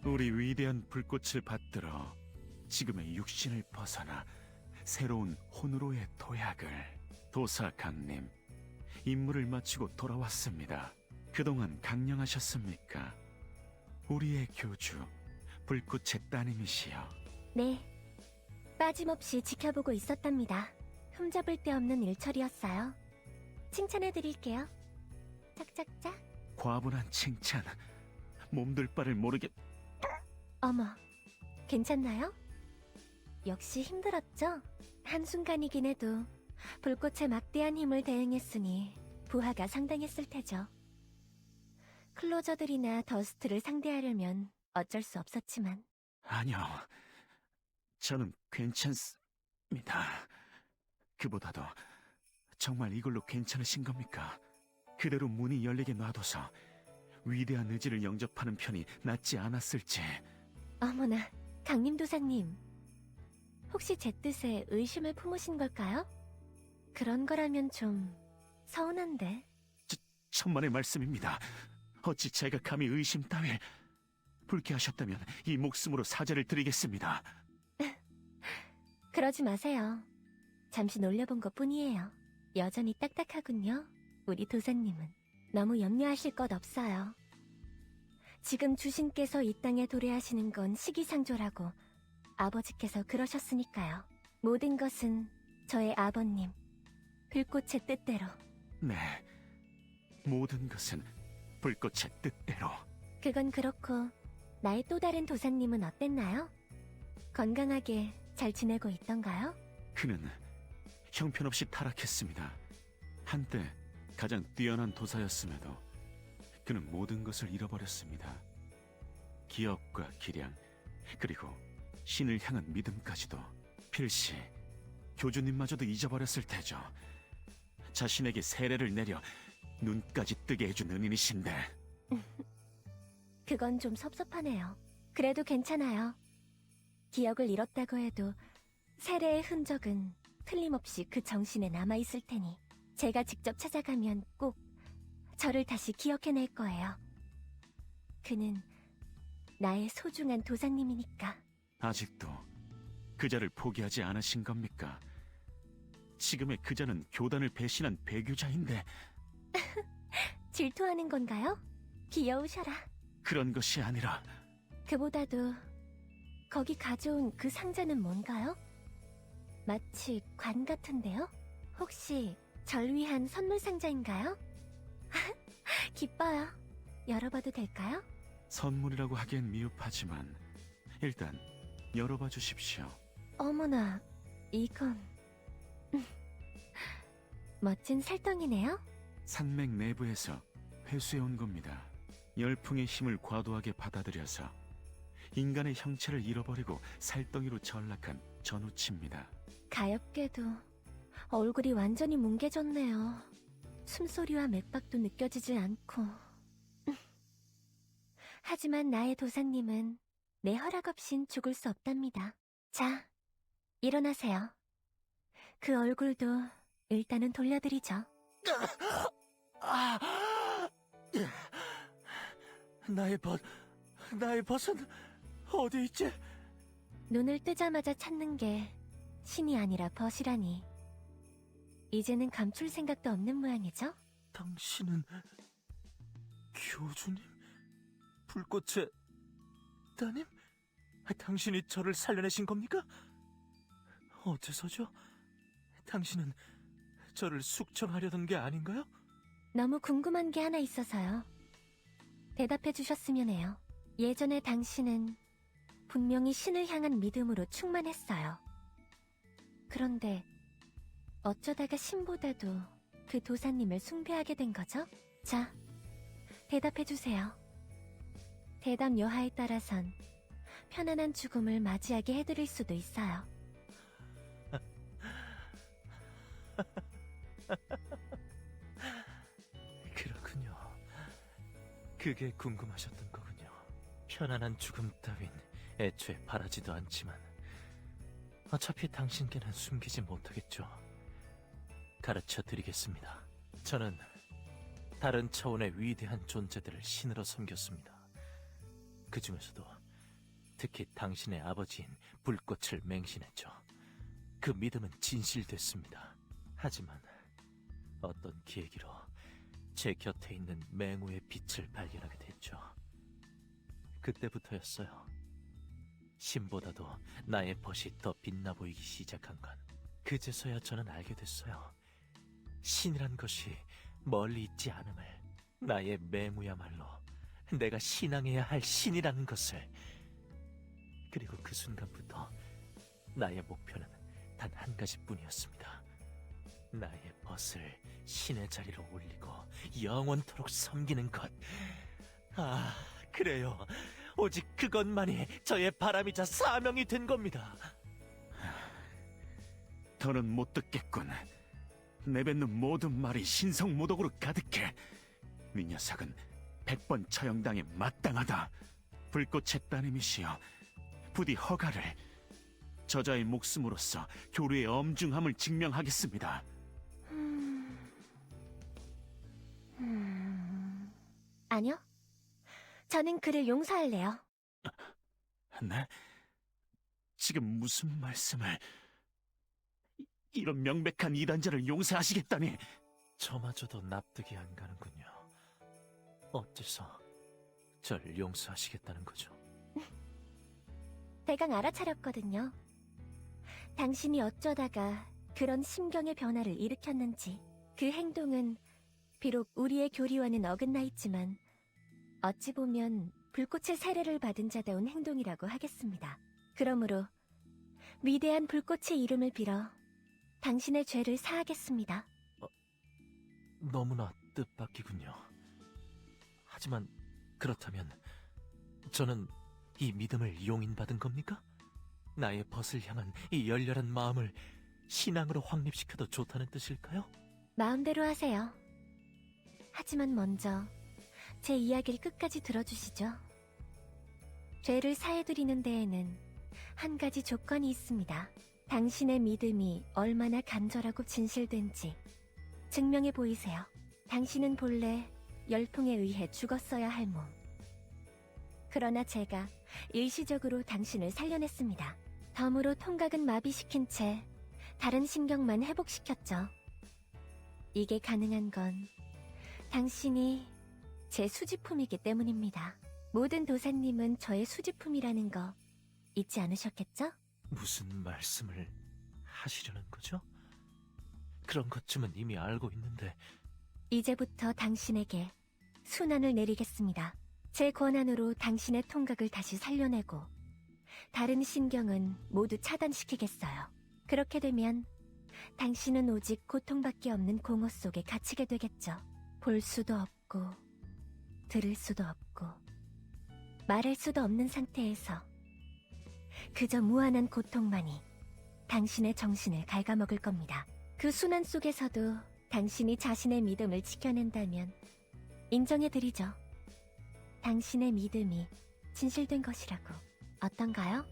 우리 위대한 불꽃을 받들어 지금의 육신을 벗어나 새로운 혼으로의 도약을. 도사 강님, 임무를 마치고 돌아왔습니다. 그동안 강령하셨습니까? 우리의 교주, 불꽃의 따님이시여. 네, 빠짐없이 지켜보고 있었답니다. 흠잡을 데 없는 일처리였어요. 칭찬해드릴게요. 짝짝짝. 과분한 칭찬, 몸둘 바를 모르게. 어머, 괜찮나요? 역시 힘들었죠? 한순간이긴 해도 불꽃의 막대한 힘을 대응했으니 부하가 상당했을 테죠. 클로저들이나 더스트를 상대하려면 어쩔 수 없었지만. 아니요, 저는 괜찮습니다. 그보다도 정말 이걸로 괜찮으신 겁니까? 그대로 문이 열리게 놔둬서 위대한 의지를 영접하는 편이 낫지 않았을지. 어머나, 강림도사님. 혹시 제 뜻에 의심을 품으신 걸까요? 그런 거라면 좀 서운한데. 천만의 말씀입니다. 어찌 제가 감히 의심 따위. 불쾌하셨다면 이 목숨으로 사죄를 드리겠습니다. 그러지 마세요. 잠시 놀려본 것뿐이에요. 여전히 딱딱하군요. 우리 도사님은. 너무 염려하실 것 없어요. 지금 주신께서 이 땅에 도래하시는 건 시기상조라고 아버지께서 그러셨으니까요. 모든 것은 저의 아버님, 불꽃의 뜻대로. 네, 모든 것은 불꽃의 뜻대로. 그건 그렇고 나의 또 다른 도사님은 어땠나요? 건강하게 잘 지내고 있던가요? 그는 형편없이 타락했습니다. 한때 가장 뛰어난 도사였음에도 그는 모든 것을 잃어버렸습니다. 기억과 기량, 그리고 신을 향한 믿음까지도. 필시 교주님마저도 잊어버렸을 테죠. 자신에게 세례를 내려 눈까지 뜨게 해준 은인이신데. 그건 좀 섭섭하네요. 그래도 괜찮아요. 기억을 잃었다고 해도 세례의 흔적은 틀림없이 그 정신에 남아있을 테니 제가 직접 찾아가면 꼭 저를 다시 기억해낼 거예요. 그는 나의 소중한 도사님이니까. 아직도 그자를 포기하지 않으신 겁니까? 지금의 그자는 교단을 배신한 배교자인데. 질투하는 건가요? 귀여우셔라. 그런 것이 아니라. 그보다도 거기 가져온 그 상자는 뭔가요? 마치 관 같은데요? 혹시 절 위한 선물 상자인가요? 기뻐요. 열어봐도 될까요? 선물이라고 하기엔 미흡하지만 일단 열어봐 주십시오. 어머나, 이건... 멋진 살덩이네요? 산맥 내부에서 회수해온 겁니다. 열풍의 힘을 과도하게 받아들여서 인간의 형체를 잃어버리고 살덩이로 전락한 전우치입니다. 가엾게도 얼굴이 완전히 뭉개졌네요. 숨소리와 맥박도 느껴지지 않고. 하지만 나의 도사님은 내 허락 없인 죽을 수 없답니다. 자, 일어나세요. 그 얼굴도 일단은 돌려드리죠. 나의 벗은 어디 있지? 눈을 뜨자마자 찾는 게 신이 아니라 벗이라니. 이제는 감출 생각도 없는 모양이죠? 당신은 교주님? 불꽃의 따님? 당신이 저를 살려내신 겁니까? 어째서죠? 당신은 저를 숙청하려던 게 아닌가요? 너무 궁금한 게 하나 있어서요. 대답해 주셨으면 해요. 예전에 당신은 분명히 신을 향한 믿음으로 충만했어요. 그런데 어쩌다가 신보다도 그 도사님을 숭배하게 된 거죠? 자, 대답해 주세요. 대답 여하에 따라선 편안한 죽음을 맞이하게 해드릴 수도 있어요. 그렇군요. 그게 궁금하셨던 거군요. 편안한 죽음 따윈 애초에 바라지도 않지만 어차피 당신께는 숨기지 못하겠죠. 가르쳐 드리겠습니다. 저는 다른 차원의 위대한 존재들을 신으로 섬겼습니다. 그 중에서도 특히 당신의 아버지인 불꽃을 맹신했죠. 그 믿음은 진실됐습니다. 하지만 어떤 계기로 제 곁에 있는 맹우의 빛을 발견하게 됐죠. 그때부터였어요. 신보다도 나의 벗이 더 빛나 보이기 시작한 건 그제서야 저는 알게 됐어요. 신이란 것이 멀리 있지 않음을, 나의 맹우야말로 내가 신앙해야 할 신이라는 것을. 그리고 그 순간부터 나의 목표는 단 한 가지뿐이었습니다. 나의 벗을 신의 자리로 올리고 영원토록 섬기는 것. 아, 그래요. 오직 그것만이 저의 바람이자 사명이 된 겁니다. 더는 못 듣겠군. 내뱉는 모든 말이 신성모독으로 가득해. 네 녀석은 100번 처형당에 마땅하다. 불꽃의 따님이시여, 부디 허가를. 저자의 목숨으로서 교류의 엄중함을 증명하겠습니다. 아니요. 저는 그를 용서할래요. 네? 지금 무슨 말씀을... 이런 명백한 이단자를 용서하시겠다니... 저마저도 납득이 안 가는군요. 어째서 절 용서하시겠다는 거죠? 대강 알아차렸거든요. 당신이 어쩌다가 그런 심경의 변화를 일으켰는지. 그 행동은 비록 우리의 교리와는 어긋나 있지만 어찌 보면 불꽃의 세례를 받은 자다운 행동이라고 하겠습니다. 그러므로 위대한 불꽃의 이름을 빌어 당신의 죄를 사하겠습니다. 너무나 뜻밖이군요. 하지만 그렇다면 저는 이 믿음을 용인받은 겁니까? 나의 벗을 향한 이 열렬한 마음을 신앙으로 확립시켜도 좋다는 뜻일까요? 마음대로 하세요. 하지만 먼저 제 이야기를 끝까지 들어주시죠. 죄를 사해드리는 데에는 한 가지 조건이 있습니다. 당신의 믿음이 얼마나 간절하고 진실된지 증명해 보이세요. 당신은 본래 열통에 의해 죽었어야 할 몸. 그러나 제가 일시적으로 당신을 살려냈습니다. 덤으로 통각은 마비시킨 채 다른 신경만 회복시켰죠. 이게 가능한 건 당신이 제 수지품이기 때문입니다. 모든 도사님은 저의 수지품이라는 거 잊지 않으셨겠죠? 무슨 말씀을 하시려는 거죠? 그런 것쯤은 이미 알고 있는데. 이제부터 당신에게 순환을 내리겠습니다. 제 권한으로 당신의 통각을 다시 살려내고 다른 신경은 모두 차단시키겠어요. 그렇게 되면 당신은 오직 고통밖에 없는 공허 속에 갇히게 되겠죠. 볼 수도 없고 들을 수도 없고 말할 수도 없는 상태에서 그저 무한한 고통만이 당신의 정신을 갉아먹을 겁니다. 그 순환 속에서도 당신이 자신의 믿음을 지켜낸다면 인정해드리죠. 당신의 믿음이 진실된 것이라고. 어떤가요?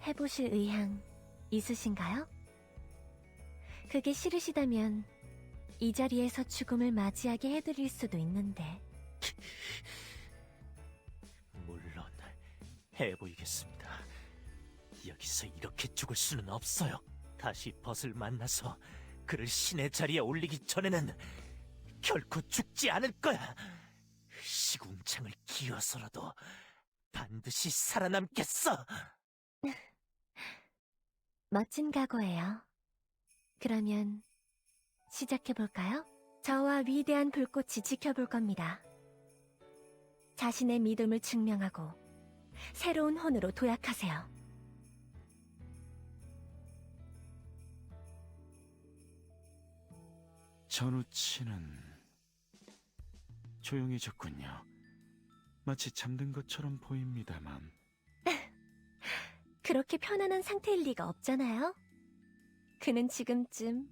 해보실 의향 있으신가요? 그게 싫으시다면 이 자리에서 죽음을 맞이하게 해드릴 수도 있는데. 물론 해보이겠습니다. 여기서 이렇게 죽을 수는 없어요. 다시 벗을 만나서 그를 신의 자리에 올리기 전에는 결코 죽지 않을 거야. 시궁창을 기어서라도 반드시 살아남겠어. 멋진 각오예요. 그러면 시작해볼까요? 저와 위대한 불꽃이 지켜볼 겁니다. 자신의 믿음을 증명하고 새로운 혼으로 도약하세요. 전우치는 조용해졌군요. 마치 잠든 것처럼 보입니다만. 그렇게 편안한 상태일 리가 없잖아요. 그는 지금쯤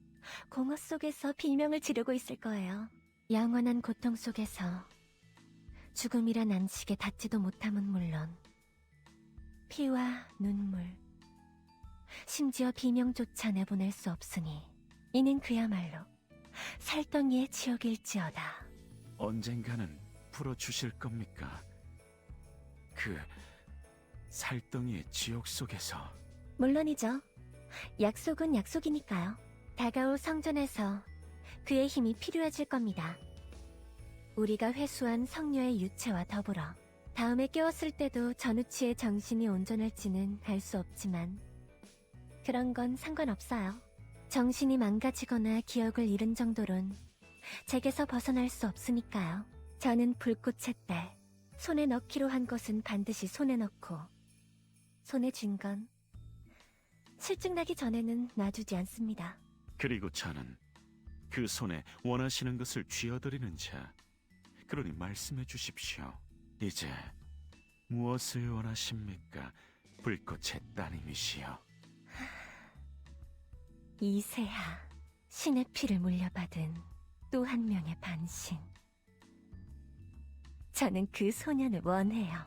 공허 속에서 비명을 지르고 있을 거예요. 영원한 고통 속에서 죽음이란 안식에 닿지도 못함은 물론 피와 눈물, 심지어 비명조차 내보낼 수 없으니 이는 그야말로 살덩이의 지옥일지어다. 언젠가는 풀어주실 겁니까? 살덩이의 지옥 속에서 물론이죠. 약속은 약속이니까요. 다가올 성전에서 그의 힘이 필요해질 겁니다. 우리가 회수한 성녀의 유체와 더불어 다음에 깨웠을 때도 전우치의 정신이 온전할지는 알 수 없지만 그런 건 상관없어요. 정신이 망가지거나 기억을 잃은 정도론 제게서 벗어날 수 없으니까요. 저는 불꽃의 딸, 손에 넣기로 한 것은 반드시 손에 넣고 손에 쥔 건 실증나기 전에는 놔주지 않습니다. 그리고 저는 그 손에 원하시는 것을 쥐어드리는 자. 그러니 말씀해 주십시오. 이제 무엇을 원하십니까? 불꽃의 따님이시여. 이세하, 신의 피를 물려받은 또 한 명의 반신. 저는 그 소년을 원해요.